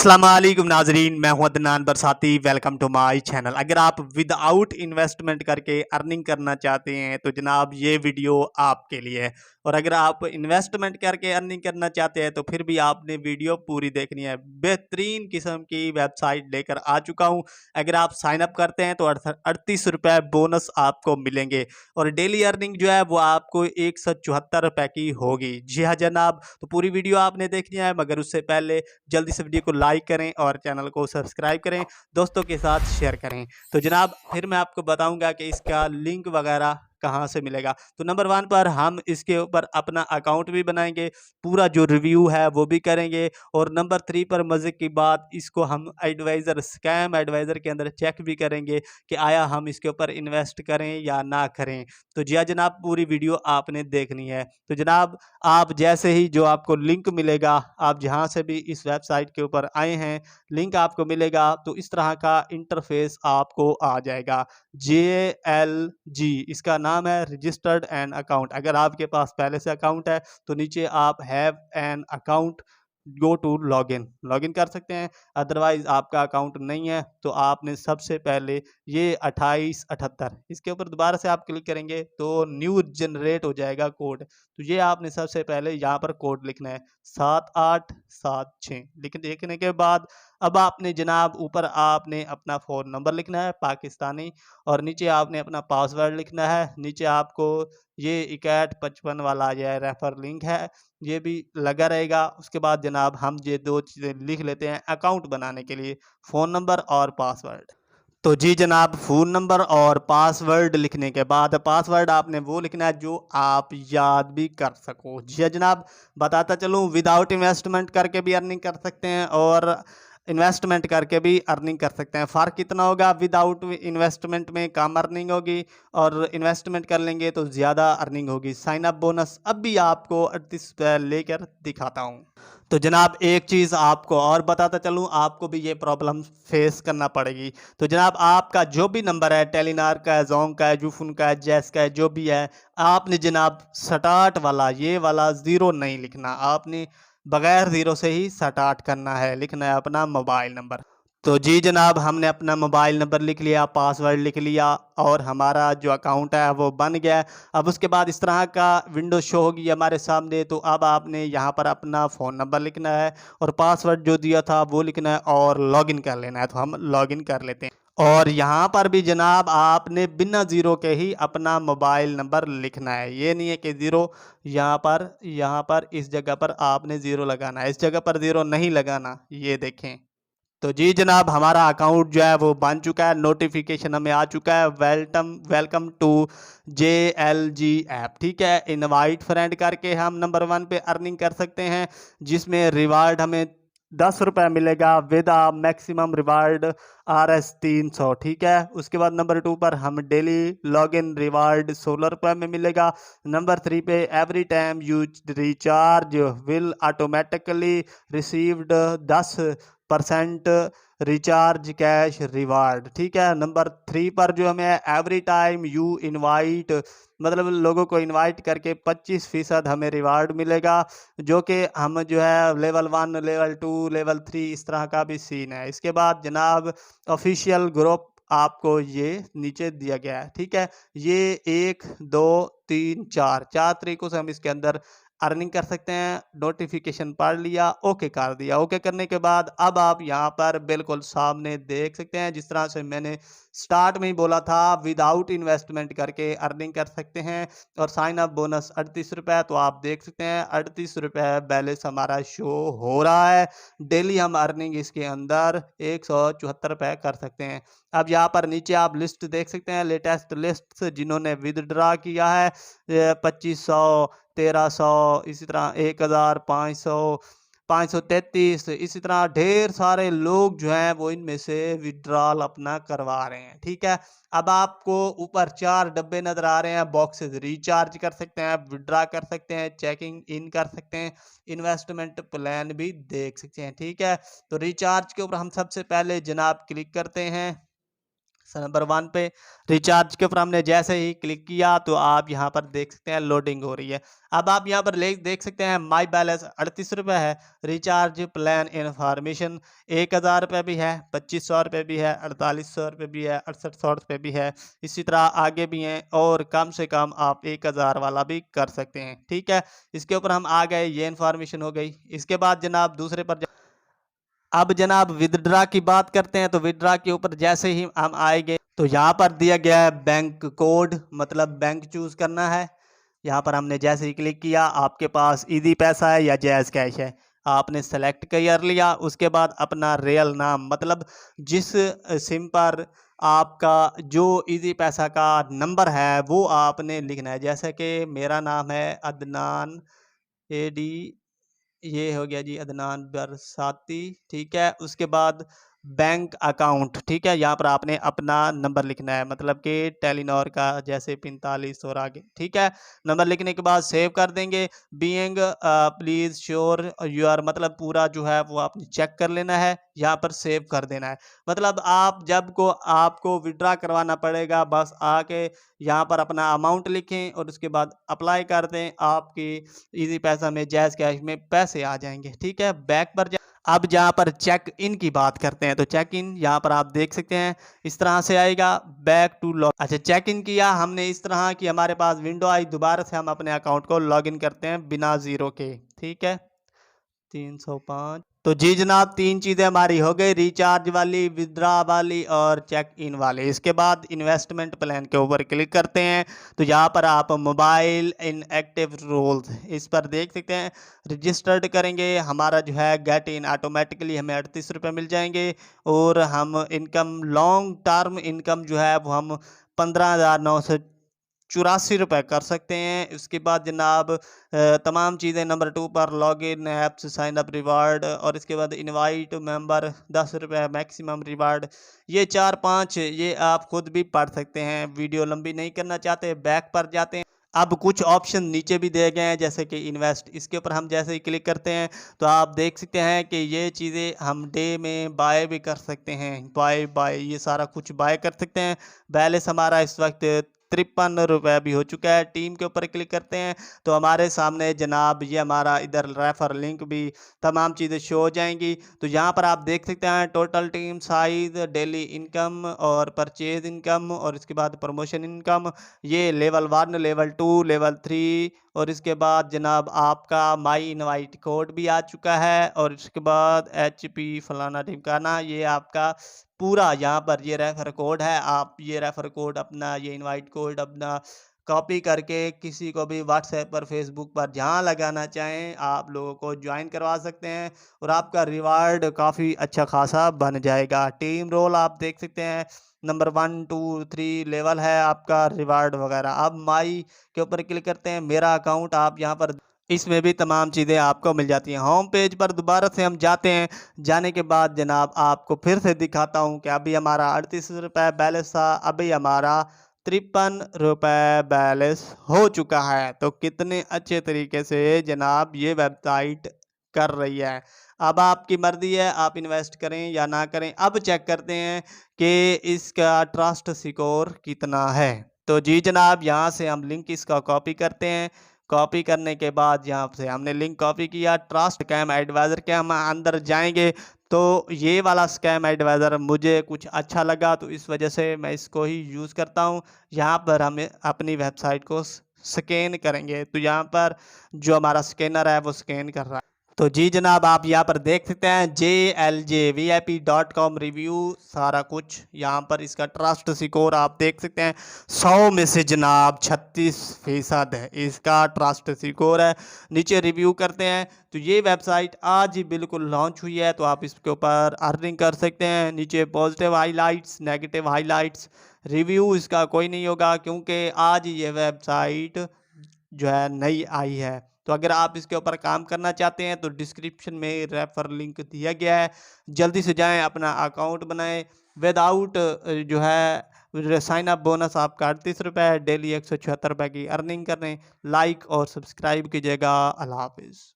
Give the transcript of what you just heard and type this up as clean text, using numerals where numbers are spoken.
अस्सलामुअलैकुम नाजरीन, मैं हूं Adnan Barsati. Welcome to my channel. अगर आप विदाउट इन्वेस्टमेंट करके अर्निंग करना चाहते हैं तो जनाब ये वीडियो आपके लिए है। और अगर आप इन्वेस्टमेंट करके अर्निंग करना चाहते हैं तो फिर भी आपने वीडियो पूरी देखनी है। बेहतरीन किस्म की वेबसाइट लेकर आ चुका हूं। अगर आप साइन अप करते हैं तो 38 रुपये बोनस आपको मिलेंगे और डेली अर्निंग जो है वो आपको 174 रुपये की होगी। जी हाँ जनाब, तो पूरी वीडियो आपने देखनी है, मगर उससे पहले जल्दी से वीडियो को लाइक करें और चैनल को सब्सक्राइब करें, दोस्तों के साथ शेयर करें। तो जनाब फिर मैं आपको बताऊंगा कि इसका लिंक वगैरह कहाँ से मिलेगा। तो नंबर 1 पर हम इसके ऊपर अपना अकाउंट भी बनाएंगे, पूरा जो रिव्यू है वो भी करेंगे। और नंबर 3 पर मजे की बात, इसको हम एडवाइज़र स्कैम एडवाइज़र के अंदर चेक भी करेंगे कि आया हम इसके ऊपर इन्वेस्ट करें या ना करें। तो जी हाँ जनाब, पूरी वीडियो आपने देखनी है। तो जनाब आप जैसे ही जो आपको लिंक मिलेगा, आप जहाँ से भी इस वेबसाइट के ऊपर आए हैं, लिंक आपको मिलेगा तो इस तरह का इंटरफेस आपको आ जाएगा। JLG इसका नाम है, रजिस्टर्ड एन अकाउंट। अगर आपके पास पहले से अकाउंट है तो नीचे आप have an account, go to login login कर सकते हैं। अदरवाइज आपका अकाउंट नहीं है तो आपने सबसे पहले ये 2878 इसके ऊपर दोबारा से आप क्लिक करेंगे तो न्यू जनरेट हो जाएगा कोड। तो ये आपने सबसे पहले यहाँ पर कोड लिखना है 7876। लिखने के बाद अब आपने जनाब ऊपर आपने अपना फ़ोन नंबर लिखना है पाकिस्तानी, और नीचे आपने अपना पासवर्ड लिखना है। नीचे आपको ये 6155 वाला ये रेफर लिंक है, ये भी लगा रहेगा। उसके बाद जनाब हम ये 2 चीज़ें लिख लेते हैं अकाउंट बनाने के लिए, फ़ोन नंबर और पासवर्ड। तो जी जनाब, फ़ोन नंबर और पासवर्ड लिखने के बाद पासवर्ड आपने वो लिखना है जो आप याद भी कर सको। जी हाँ जनाब, बताता चलूँ विदाउट इन्वेस्टमेंट करके भी अर्निंग कर सकते हैं और इन्वेस्टमेंट करके भी अर्निंग कर सकते हैं। फ़र्क कितना होगा, विदाउट इन्वेस्टमेंट में कम अर्निंग होगी और इन्वेस्टमेंट कर लेंगे तो ज़्यादा अर्निंग होगी। साइन अप बोनस अब भी आपको 38 लेकर दिखाता हूँ। तो जनाब एक चीज़ आपको और बताता चलूँ, आपको भी ये प्रॉब्लम फेस करना पड़ेगी। तो जनाब आपका जो भी नंबर है, टेलीनार का है, जोंग का है, जूफुन का है, जैस का है, जो भी है, आपने जनाब स्टार्ट वाला ये वाला ज़ीरो नहीं लिखना। आपने बगैर ज़ीरो से ही स्टार्ट करना है, लिखना है अपना मोबाइल नंबर। तो जी जनाब, हमने अपना मोबाइल नंबर लिख लिया, पासवर्ड लिख लिया और हमारा जो अकाउंट है वो बन गया है। अब उसके बाद इस तरह का विंडो शो होगी हमारे सामने। तो अब आपने यहाँ पर अपना फ़ोन नंबर लिखना है और पासवर्ड जो दिया था वो लिखना है और लॉगिन कर लेना है। तो हम लॉगिन कर लेते हैं और यहाँ पर भी जनाब आपने बिना ज़ीरो के ही अपना मोबाइल नंबर लिखना है। ये नहीं है कि ज़ीरो यहाँ पर इस जगह पर आपने ज़ीरो लगाना है, इस जगह पर ज़ीरो नहीं लगाना। ये देखें। तो जी जनाब, हमारा अकाउंट जो है वो बन चुका है, नोटिफिकेशन हमें आ चुका है, welcome welcome to JLG app. ठीक है, इनवाइट फ्रेंड करके हम नंबर 1 पे अर्निंग कर सकते हैं, जिसमें रिवार्ड हमें 10 रुपये मिलेगा with a maximum reward RS 300। ठीक है, उसके बाद नंबर 2 पर हम डेली लॉगिन रिवार्ड 16 रुपये में मिलेगा। नंबर 3 पे every time you recharge will automatically received 10% recharge cash reward. ठीक है, नंबर 3 पर जो हमें एवरी टाइम यू इनवाइट, मतलब लोगों को इनवाइट करके 25% हमें रिवार्ड मिलेगा, जो कि हम जो है लेवल 1 लेवल 2 लेवल 3 इस तरह का भी सीन है। इसके बाद जनाब ऑफिशियल ग्रुप आपको ये नीचे दिया गया है। ठीक है, ये 1 2 3 4 तरीकों से हम इसके अंदर अर्निंग कर सकते हैं। नोटिफिकेशन पढ़ लिया, ओके कर दिया। ओके करने के बाद अब आप यहाँ पर बिल्कुल सामने देख सकते हैं, जिस तरह से मैंने स्टार्ट में ही बोला था, विदाउट इन्वेस्टमेंट करके अर्निंग कर सकते हैं और साइन अप बोनस 38 रुपये। तो आप देख सकते हैं 38 रुपये बैलेंस हमारा शो हो रहा है। डेली हम अर्निंग इसके अंदर 174 रुपये कर सकते हैं। अब यहाँ पर नीचे आप लिस्ट देख सकते हैं, लेटेस्ट लिस्ट जिन्होंने विदड्रा किया है, 2500, 1300, इसी तरह 1500, 533, इसी तरह ढेर सारे लोग जो हैं वो इनमें से विड्रॉल अपना करवा रहे हैं। ठीक है, अब आपको ऊपर 4 डब्बे नजर आ रहे हैं बॉक्सेस, रिचार्ज कर सकते हैं, विड्रा कर सकते हैं, चेकिंग इन कर सकते हैं, इन्वेस्टमेंट प्लान भी देख सकते हैं। ठीक है, तो रिचार्ज के ऊपर हम सबसे पहले जनाब क्लिक करते हैं। नंबर 1 पे रिचार्ज के ऊपर हमने जैसे ही क्लिक किया तो आप यहाँ पर देख सकते हैं लोडिंग हो रही है। अब आप यहाँ पर देख सकते हैं माई बैलेंस 38 रुपये है। रिचार्ज प्लान इन्फॉर्मेशन 1000 रुपये भी है, 2500 रुपये भी है, 4800 रुपये भी है, 6800 रुपये भी है। इसी तरह आगे भी हैं और कम से कम आप 1000 वाला भी कर सकते हैं। ठीक है, इसके ऊपर हम आ गए, ये इन्फॉर्मेशन हो गई। इसके बाद जनाब दूसरे पर अब जनाब विदड्रा की बात करते हैं। तो विदड्रा के ऊपर जैसे ही हम आएंगे तो यहाँ पर दिया गया है बैंक कोड, मतलब बैंक चूज करना है। यहाँ पर हमने जैसे ही क्लिक किया, आपके पास इजी पैसा है या जैज़ कैश है, आपने सेलेक्ट कर लिया। उसके बाद अपना रियल नाम, मतलब जिस सिम पर आपका जो इजी पैसा का नंबर है वो आपने लिखना है। जैसे कि मेरा नाम है अदनान AD, ये हो गया जी अदनान बरसाती। ठीक है, उसके बाद बैंक अकाउंट, ठीक है, यहाँ पर आपने अपना नंबर लिखना है, मतलब कि टेलीनॉर का जैसे 45 और आगे। ठीक है, नंबर लिखने के बाद सेव कर देंगे। बीइंग प्लीज श्योर यूर, मतलब पूरा जो है वो आपने चेक कर लेना है, यहाँ पर सेव कर देना है। मतलब आप जब को आपको विड्रा करवाना पड़ेगा, बस आके यहाँ पर अपना अमाउंट लिखें और उसके बाद अप्लाई कर दें, आपकी इजी पैसा में जैज़ कैश में पैसे आ जाएंगे। ठीक है, बैक पर अब जहाँ पर चेक इन की बात करते हैं तो चेक इन यहाँ पर आप देख सकते हैं इस तरह से आएगा, बैक टू लॉग। अच्छा, चेक इन किया हमने इस तरह की हमारे पास विंडो आई, दोबारा से हम अपने अकाउंट को लॉग इन करते हैं बिना जीरो के। ठीक है, 305। तो जी जनाब, 3 चीज़ें हमारी हो गई, रिचार्ज वाली, विड्रा वाली और चेक इन वाली। इसके बाद इन्वेस्टमेंट प्लान के ऊपर क्लिक करते हैं तो यहाँ पर आप मोबाइल इन एक्टिव रोल्स इस पर देख सकते हैं। रजिस्टर्ड करेंगे, हमारा जो है गेट इन ऑटोमेटिकली हमें 38 रुपये मिल जाएंगे। और हम इनकम, लॉन्ग टर्म इनकम जो है वो हम 15,984 रुपये कर सकते हैं। उसके बाद जनाब तमाम चीज़ें नंबर 2 पर log in apps, sign up reward, और इसके बाद इनवाइट मेंबर 10 रुपये मैक्सिमम रिवार्ड। ये 4-5 ये आप खुद भी पढ़ सकते हैं, वीडियो लंबी नहीं करना चाहते बैक पर जाते हैं। अब कुछ ऑप्शन नीचे भी दिए गए हैं जैसे कि इन्वेस्ट, इसके ऊपर हम जैसे ही क्लिक करते हैं तो आप देख सकते हैं कि ये चीज़ें हम डे में बाय भी कर सकते हैं। बाय ये सारा कुछ बाय कर सकते हैं। बैलेंस हमारा इस वक्त 53 रुपये भी हो चुका है। टीम के ऊपर क्लिक करते हैं तो हमारे सामने जनाब ये हमारा इधर रेफर लिंक भी तमाम चीज़ें शो हो जाएंगी। तो यहाँ पर आप देख सकते हैं total team size, daily income और परचेज इनकम, और इसके बाद प्रमोशन इनकम, ये लेवल 1, लेवल 2, लेवल 3, और इसके बाद जनाब आपका माई इनवाइट कोड भी आ चुका है। और इसके बाद HP फलाना ढिमकाना, ये आपका पूरा यहाँ पर ये रेफर कोड है। आप ये रेफर कोड अपना, ये इनवाइट कोड अपना कॉपी करके किसी को भी व्हाट्सएप पर, फेसबुक पर जहाँ लगाना चाहें आप लोगों को ज्वाइन करवा सकते हैं और आपका रिवार्ड काफ़ी अच्छा खासा बन जाएगा। टीम रोल आप देख सकते हैं, नंबर 1, 2, 3 लेवल है आपका रिवार्ड वगैरह। अब माई के ऊपर क्लिक करते हैं, मेरा अकाउंट, आप यहाँ पर इसमें भी तमाम चीज़ें आपको मिल जाती हैं। होम पेज पर दोबारा से हम जाते हैं, जाने के बाद जनाब आपको फिर से दिखाता हूं कि अभी हमारा 38 रुपये बैलेंस था, अभी हमारा 53 रुपये बैलेंस हो चुका है। तो कितने अच्छे तरीके से जनाब ये वेबसाइट कर रही है। अब आपकी मर्जी है, आप इन्वेस्ट करें या ना करें। अब चेक करते हैं कि इसका ट्रस्ट स्कोर कितना है। तो जी जनाब, यहाँ से हम लिंक इसका कॉपी करते हैं। कॉपी करने के बाद यहाँ से हमने लिंक कॉपी किया, ट्रस्ट स्कैम एडवाइज़र के हम अंदर जाएंगे तो ये वाला स्कैम एडवाइज़र मुझे कुछ अच्छा लगा तो इस वजह से मैं इसको ही यूज़ करता हूँ। यहाँ पर हमें अपनी वेबसाइट को स्कैन करेंगे तो यहाँ पर जो हमारा स्कैनर है वो स्कैन कर रहा है। तो जी जनाब, आप यहाँ पर देख सकते हैं JLJVIP.com रिव्यू, सारा कुछ यहाँ पर इसका ट्रस्ट स्कोर आप देख सकते हैं 100 में से जनाब 36% है इसका ट्रस्ट स्कोर है। नीचे रिव्यू करते हैं तो ये वेबसाइट आज ही बिल्कुल लॉन्च हुई है तो आप इसके ऊपर अर्निंग कर सकते हैं। नीचे positive highlights, negative highlights, review इसका कोई नहीं होगा क्योंकि आज ये वेबसाइट जो है नई आई है। तो अगर आप इसके ऊपर काम करना चाहते हैं तो डिस्क्रिप्शन में रेफर लिंक दिया गया है, जल्दी से जाएं, अपना अकाउंट बनाएं। विदाउट जो है साइन अप बोनस आपका 38 रुपये, डेली 176 रुपये की अर्निंग करें। लाइक और सब्सक्राइब कीजिएगा। अल्लाह हाफिज़।